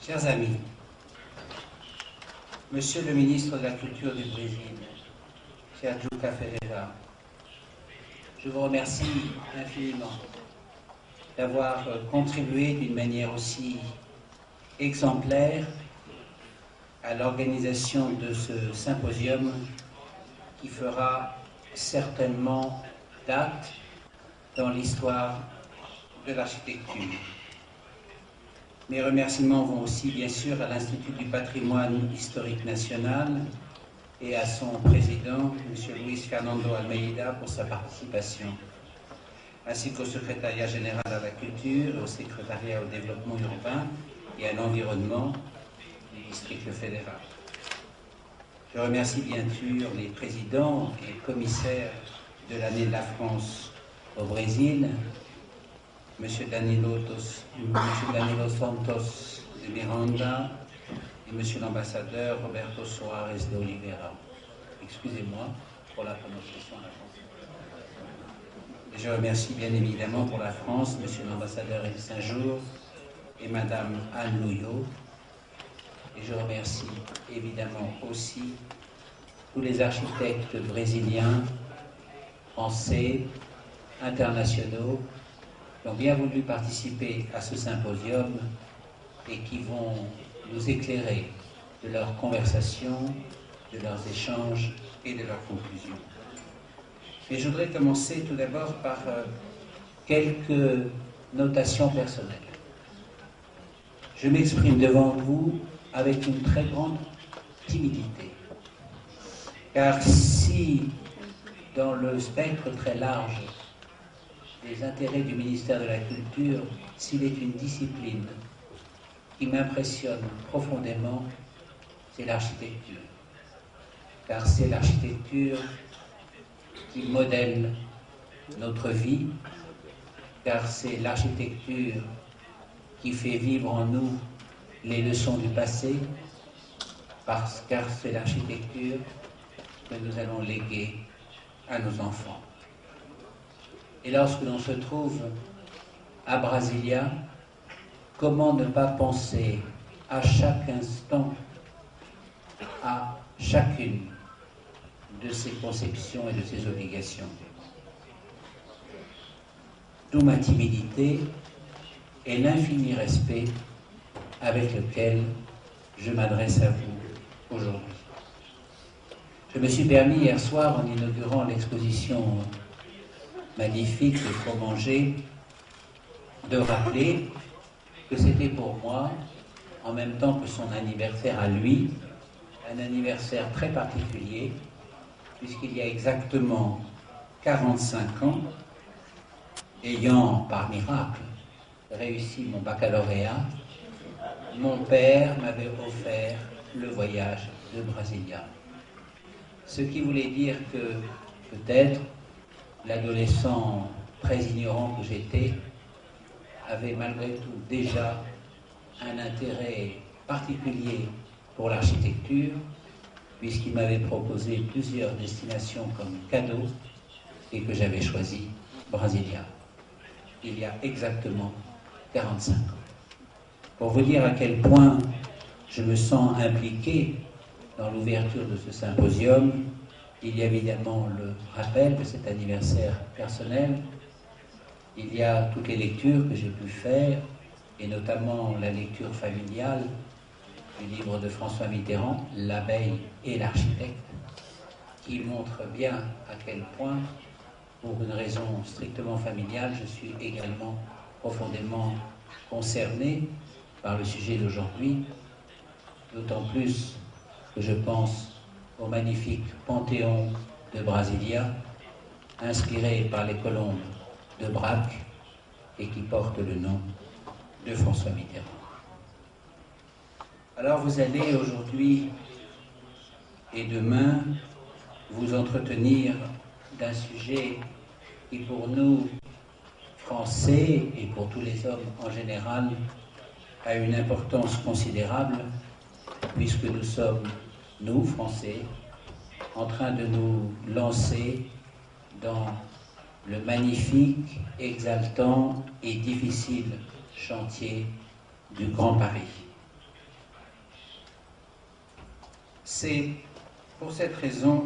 Chers amis, Monsieur le ministre de la Culture du Brésil, cher Juca Ferreira, je vous remercie infiniment d'avoir contribué d'une manière aussi exemplaire à l'organisation de ce symposium qui fera certainement date dans l'histoire de l'architecture. Mes remerciements vont aussi bien sûr à l'Institut du patrimoine historique national et à son président, M. Luis Fernando Almeida, pour sa participation, ainsi qu'au secrétariat général à la culture, au secrétariat au développement urbain et à l'environnement du district fédéral. Je remercie bien sûr les présidents et commissaires de l'année de la France au Brésil, M. Danilo Santos de Miranda et M. l'ambassadeur Roberto Soares de Oliveira. Excusez-moi pour la prononciation à la française. Et je remercie bien évidemment pour la France, M. l'ambassadeur El Saint-Jour et Mme Anne Louillot. Et je remercie évidemment aussi tous les architectes brésiliens, français, internationaux, qui ont bien voulu participer à ce symposium et qui vont nous éclairer de leurs conversations, de leurs échanges et de leurs conclusions. Et je voudrais commencer tout d'abord par quelques notations personnelles. Je m'exprime devant vous avec une très grande timidité, car si dans le spectre très large des intérêts du ministère de la Culture, s'il est une discipline qui m'impressionne profondément, c'est l'architecture. Car c'est l'architecture qui modèle notre vie, car c'est l'architecture qui fait vivre en nous les leçons du passé, car c'est l'architecture que nous allons léguer à nos enfants. Et lorsque l'on se trouve à Brasilia, comment ne pas penser à chaque instant à chacune de ses conceptions et de ses obligations. D'où ma timidité et l'infini respect avec lequel je m'adresse à vous aujourd'hui. Je me suis permis hier soir, en inaugurant l'exposition magnifique de Fromanger, de rappeler que c'était pour moi, en même temps que son anniversaire à lui, un anniversaire très particulier, puisqu'il y a exactement 45 ans, ayant par miracle réussi mon baccalauréat, mon père m'avait offert le voyage de Brasilia. Ce qui voulait dire que peut-être l'adolescent très ignorant que j'étais avait malgré tout déjà un intérêt particulier pour l'architecture, puisqu'il m'avait proposé plusieurs destinations comme cadeau et que j'avais choisi Brasilia, il y a exactement 45 ans. Pour vous dire à quel point je me sens impliqué dans l'ouverture de ce symposium, il y a évidemment le rappel de cet anniversaire personnel, il y a toutes les lectures que j'ai pu faire, et notamment la lecture familiale du livre de François Mitterrand, L'abeille et l'architecte, qui montre bien à quel point, pour une raison strictement familiale, je suis également profondément concerné par le sujet d'aujourd'hui, d'autant plus que je pense au magnifique Panthéon de Brasilia, inspiré par les colombes de Braque et qui porte le nom de François Mitterrand. Alors vous allez aujourd'hui et demain vous entretenir d'un sujet qui pour nous, Français, et pour tous les hommes en général, a une importance considérable, puisque nous sommes, nous, Français, en train de nous lancer dans le magnifique, exaltant et difficile chantier du Grand Paris. C'est pour cette raison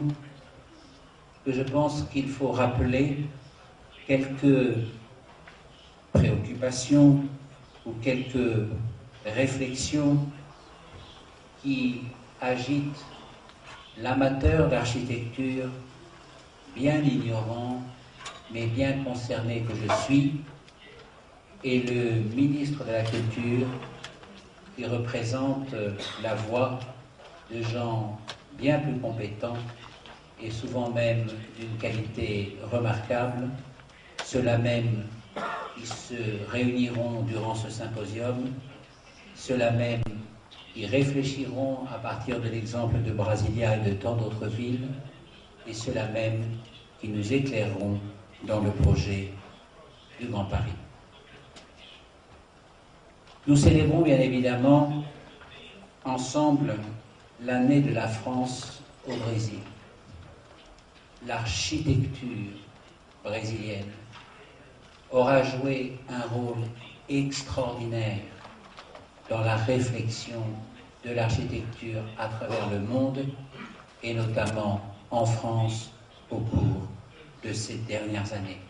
que je pense qu'il faut rappeler quelques préoccupations ou quelques réflexions qui agitent l'amateur d'architecture bien ignorant mais bien concerné que je suis et le ministre de la Culture qui représente la voix de gens bien plus compétents et souvent même d'une qualité remarquable, ceux-là même qui se réuniront durant ce symposium, ceux-là même qui réfléchiront à partir de l'exemple de Brasilia et de tant d'autres villes, et ceux-là même qui nous éclaireront dans le projet du Grand Paris. Nous célébrons bien évidemment ensemble l'année de la France au Brésil. L'architecture brésilienne aura joué un rôle extraordinaire dans la réflexion de l'architecture à travers le monde et notamment en France au cours de ces dernières années.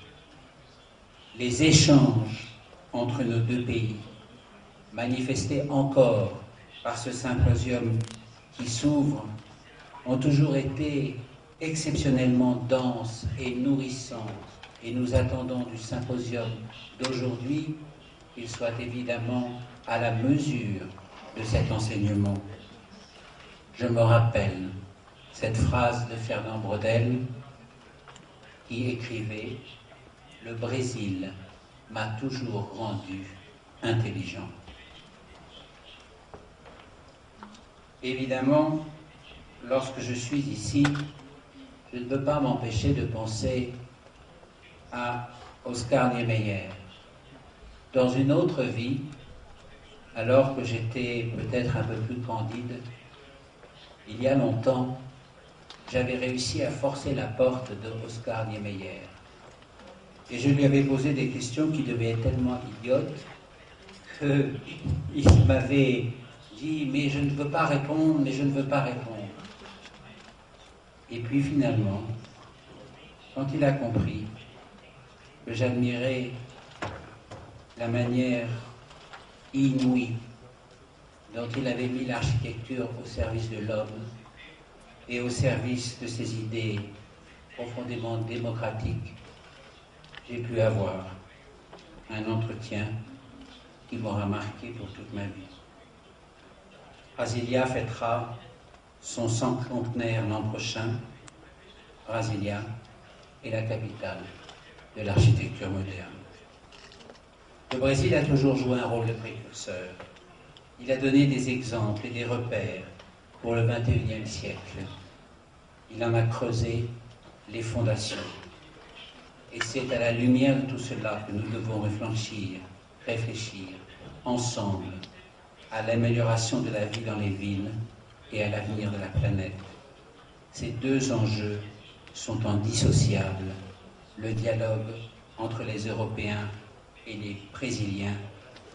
Les échanges entre nos deux pays, manifestés encore par ce symposium qui s'ouvre, ont toujours été exceptionnellement denses et nourrissantes, et nous attendons du symposium d'aujourd'hui qu'il soit évidemment à la mesure de cet enseignement. Je me rappelle cette phrase de Fernand Braudel qui écrivait « Le Brésil m'a toujours rendu intelligent ». Évidemment, lorsque je suis ici, je ne peux pas m'empêcher de penser à Oscar Niemeyer. Dans une autre vie, alors que j'étais peut-être un peu plus candide, il y a longtemps, j'avais réussi à forcer la porte de Oscar Niemeyer. Et je lui avais posé des questions qui devaient être tellement idiotes qu'il m'avait dit « mais je ne veux pas répondre, mais je ne veux pas répondre ». Et puis finalement, quand il a compris que j'admirais la manière inouïe dont il avait mis l'architecture au service de l'homme et au service de ses idées profondément démocratiques, j'ai pu avoir un entretien qui m'aura marqué pour toute ma vie. Brasilia fêtera son 100e l'an prochain. Brasilia est la capitale de l'architecture moderne. Le Brésil a toujours joué un rôle de précurseur. Il a donné des exemples et des repères pour le XXIe siècle. Il en a creusé les fondations. Et c'est à la lumière de tout cela que nous devons réfléchir ensemble à l'amélioration de la vie dans les villes et à l'avenir de la planète. Ces deux enjeux sont indissociables. Le dialogue entre les Européens et les Brésiliens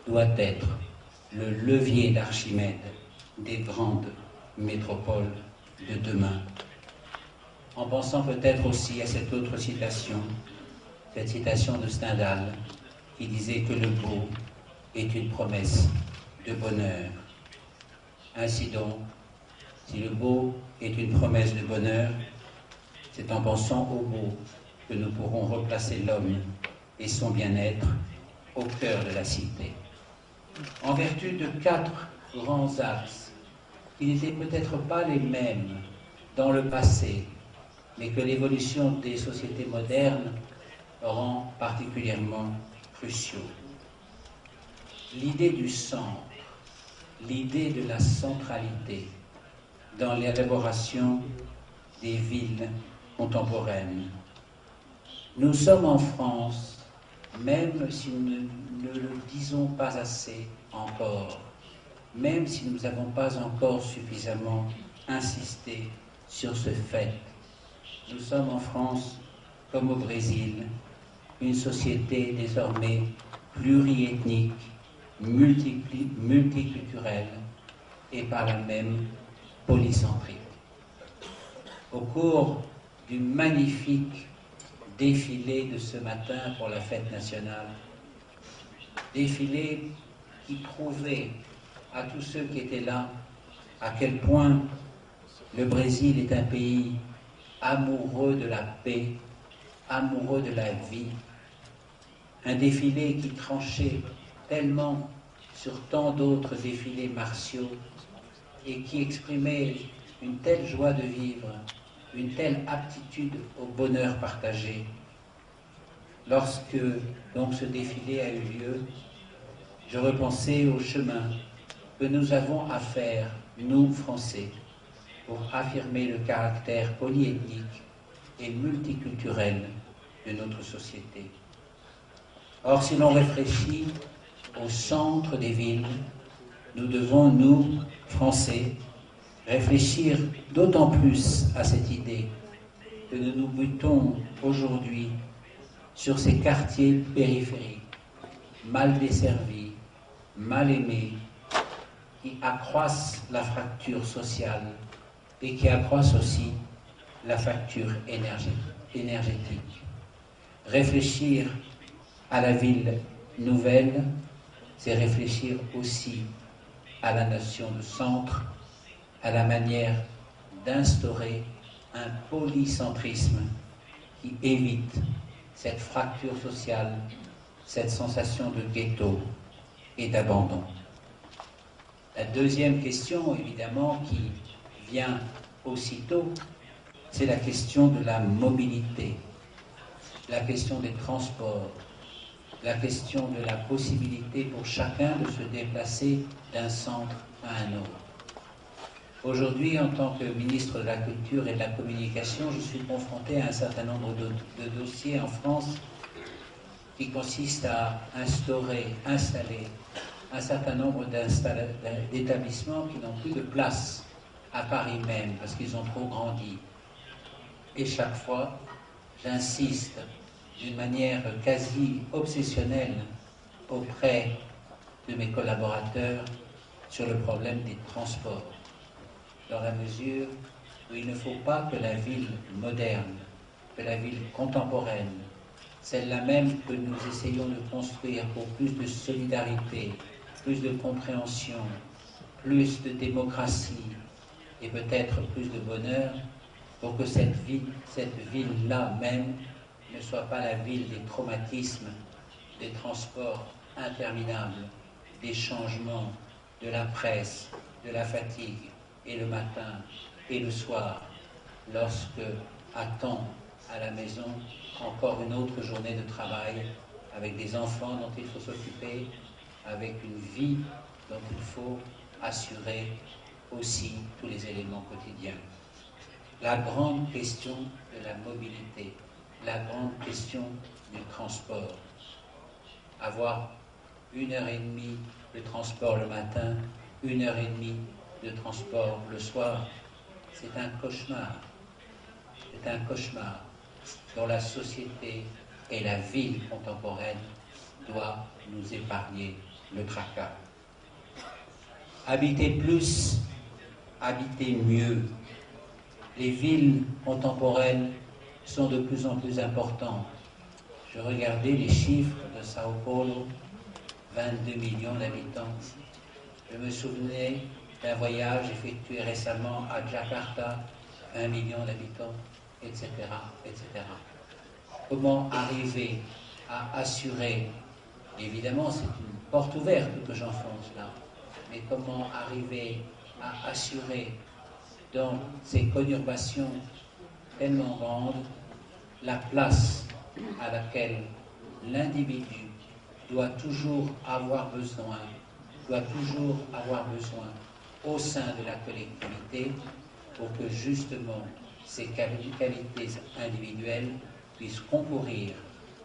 doit être le levier d'Archimède des grandes métropoles de demain. En pensant peut-être aussi à cette autre citation, cette citation de Stendhal, qui disait que le beau est une promesse de bonheur. Ainsi donc, si le beau est une promesse de bonheur, c'est en pensant au beau que nous pourrons replacer l'homme et son bien-être au cœur de la cité. En vertu de 4 grands axes qui n'étaient peut-être pas les mêmes dans le passé, mais que l'évolution des sociétés modernes rend particulièrement cruciaux. L'idée du centre, l'idée de la centralité dans l'élaboration des villes contemporaines. Nous sommes en France, même si nous ne le disons pas assez encore, même si nous n'avons pas encore suffisamment insisté sur ce fait, nous sommes en France, comme au Brésil, une société désormais pluriethnique, multiculturelle et par là même polycentrique. au cours du magnifique défilé de ce matin pour la fête nationale. Défilé qui prouvait à tous ceux qui étaient là à quel point le Brésil est un pays amoureux de la paix, amoureux de la vie. Un défilé qui tranchait tellement sur tant d'autres défilés martiaux et qui exprimait une telle joie de vivre, une telle aptitude au bonheur partagé. Lorsque donc ce défilé a eu lieu, je repensais au chemin que nous avons à faire, nous Français, pour affirmer le caractère polyethnique et multiculturel de notre société. Or, si l'on réfléchit au centre des villes, nous devons, nous, Français, réfléchir d'autant plus à cette idée que nous nous butons aujourd'hui sur ces quartiers périphériques, mal desservis, mal aimés, qui accroissent la fracture sociale et qui accroissent aussi la facture énergétique. Réfléchir à la ville nouvelle, c'est réfléchir aussi à la notion de centre, à la manière d'instaurer un polycentrisme qui évite cette fracture sociale, cette sensation de ghetto et d'abandon. La deuxième question, évidemment, qui vient aussitôt, c'est la question de la mobilité, la question des transports, la question de la possibilité pour chacun de se déplacer d'un centre à un autre. Aujourd'hui, en tant que ministre de la Culture et de la Communication, je suis confronté à un certain nombre de dossiers en France qui consistent à installer un certain nombre d'établissements qui n'ont plus de place à Paris même, parce qu'ils ont trop grandi. Et chaque fois, j'insiste d'une manière quasi obsessionnelle auprès de mes collaborateurs sur le problème des transports, dans la mesure où il ne faut pas que la ville moderne, que la ville contemporaine, celle-là même que nous essayons de construire pour plus de solidarité, plus de compréhension, plus de démocratie et peut-être plus de bonheur, pour que cette ville-là même ne soit pas la ville des traumatismes, des transports interminables, des changements, de la presse, de la fatigue, et le matin et le soir, lorsque attend à la maison encore une autre journée de travail, avec des enfants dont il faut s'occuper, avec une vie dont il faut assurer aussi tous les éléments quotidiens. La grande question de la mobilité, la grande question du transport. Avoir 1h30 de transport le matin, 1h30 de transport le soir, c'est un cauchemar. C'est un cauchemar dont la société et la ville contemporaine doivent nous épargner le tracas. Habiter plus, habiter mieux. Les villes contemporaines sont de plus en plus importantes. Je regardais les chiffres de Sao Paulo, 22 millions d'habitants. Je me souvenais d'un voyage effectué récemment à Jakarta, 1 million d'habitants, etc., etc. Comment arriver à assurer, évidemment c'est une porte ouverte que j'enfonce là, mais comment arriver à assurer dans ces conurbations tellement grandes la place à laquelle l'individu doit toujours avoir besoin au sein de la collectivité pour que justement ces qualités individuelles puissent concourir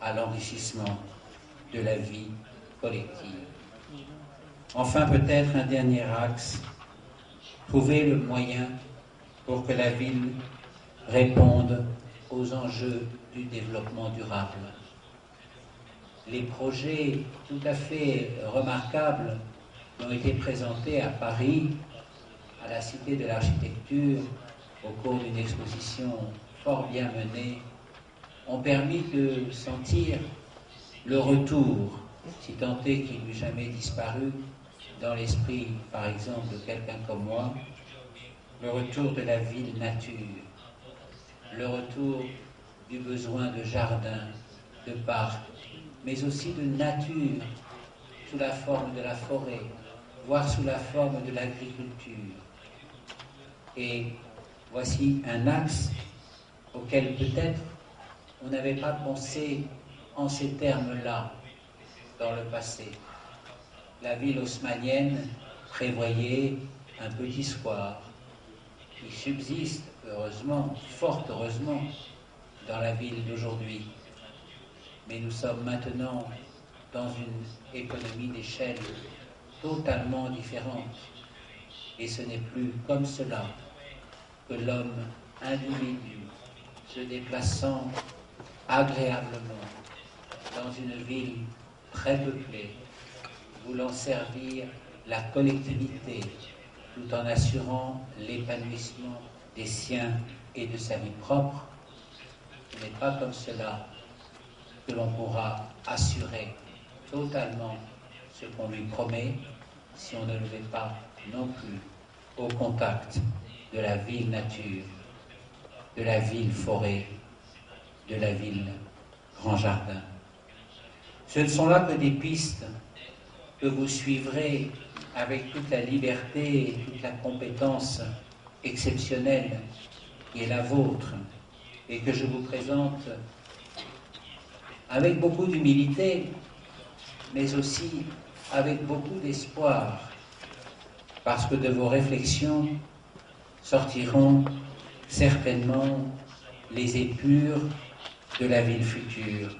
à l'enrichissement de la vie collective. Enfin, peut-être un dernier axe, trouver le moyen pour que la ville réponde aux enjeux du développement durable. Les projets tout à fait remarquables qui ont été présentés à Paris, à la Cité de l'Architecture, au cours d'une exposition fort bien menée, ont permis de sentir le retour, si tant est qu'il n'eût jamais disparu dans l'esprit, par exemple, de quelqu'un comme moi, le retour de la ville nature, le retour du besoin de jardin, de parc, mais aussi de nature, sous la forme de la forêt, voire sous la forme de l'agriculture. Et voici un axe auquel peut-être on n'avait pas pensé en ces termes-là dans le passé. La ville haussmannienne prévoyait un petit square qui subsiste, heureusement, fort heureusement, dans la ville d'aujourd'hui. Mais nous sommes maintenant dans une économie d'échelle totalement différente. Et ce n'est plus comme cela que l'homme individu, se déplaçant agréablement dans une ville très peuplée, voulant servir la collectivité tout en assurant l'épanouissement des siens et de sa vie propre, ce n'est pas comme cela que l'on pourra assurer totalement ce qu'on lui promet si on ne le met pas non plus au contact de la ville nature, de la ville forêt, de la ville grand jardin. Ce ne sont là que des pistes que vous suivrez avec toute la liberté et toute la compétence exceptionnelle qui est la vôtre et que je vous présente avec beaucoup d'humilité, mais aussi avec beaucoup d'espoir, parce que de vos réflexions sortiront certainement les épures de la ville future.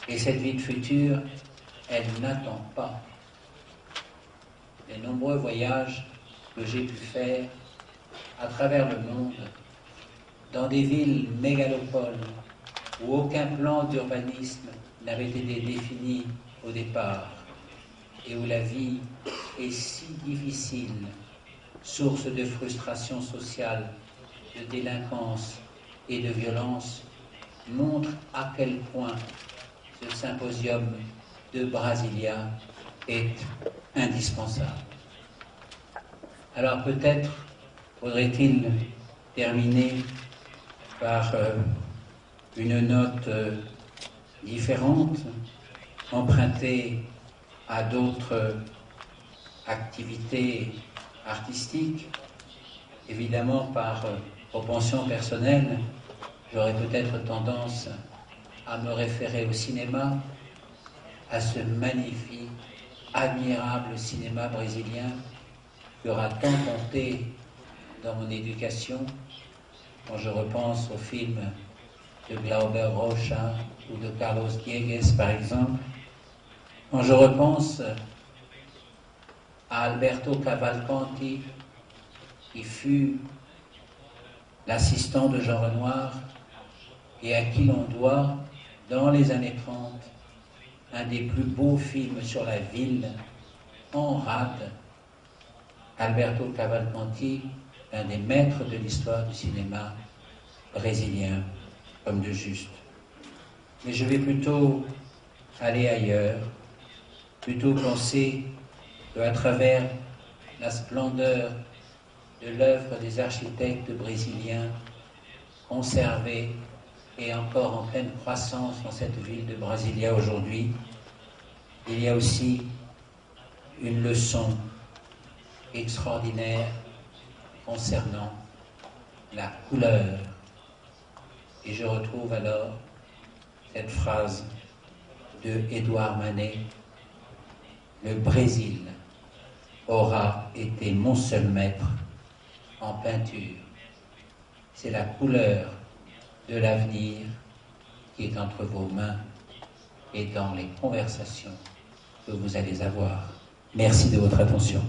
Et cette ville future, elle n'attend pas. Les nombreux voyages que j'ai pu faire à travers le monde, dans des villes mégalopoles où aucun plan d'urbanisme n'avait été défini au départ et où la vie est si difficile, source de frustration sociale, de délinquance et de violence, montre à quel point ce symposium de Brasilia est indispensable. Alors peut-être faudrait-il terminer par une note différente, empruntée à d'autres activités artistiques, évidemment par propension personnelle. J'aurais peut-être tendance à me référer au cinéma, à ce magnifique, admirable cinéma brésilien qui aura tant compté dans mon éducation, quand je repense aux films de Glauber Rocha ou de Carlos Diegues, par exemple, quand je repense à Alberto Cavalcanti, qui fut l'assistant de Jean Renoir et à qui l'on doit, dans les années 30, un des plus beaux films sur la ville, en rade. Alberto Cavalcanti, l'un des maîtres de l'histoire du cinéma brésilien, comme de juste. Mais je vais plutôt aller ailleurs, plutôt penser qu'à travers la splendeur de l'œuvre des architectes brésiliens, conservée et encore en pleine croissance dans cette ville de Brasilia aujourd'hui, il y a aussi une leçon extraordinaire concernant la couleur. Et je retrouve alors cette phrase de Édouard Manet: le Brésil aura été mon seul maître en peinture. C'est la couleur de l'avenir qui est entre vos mains et dans les conversations que vous allez avoir. Merci de votre attention.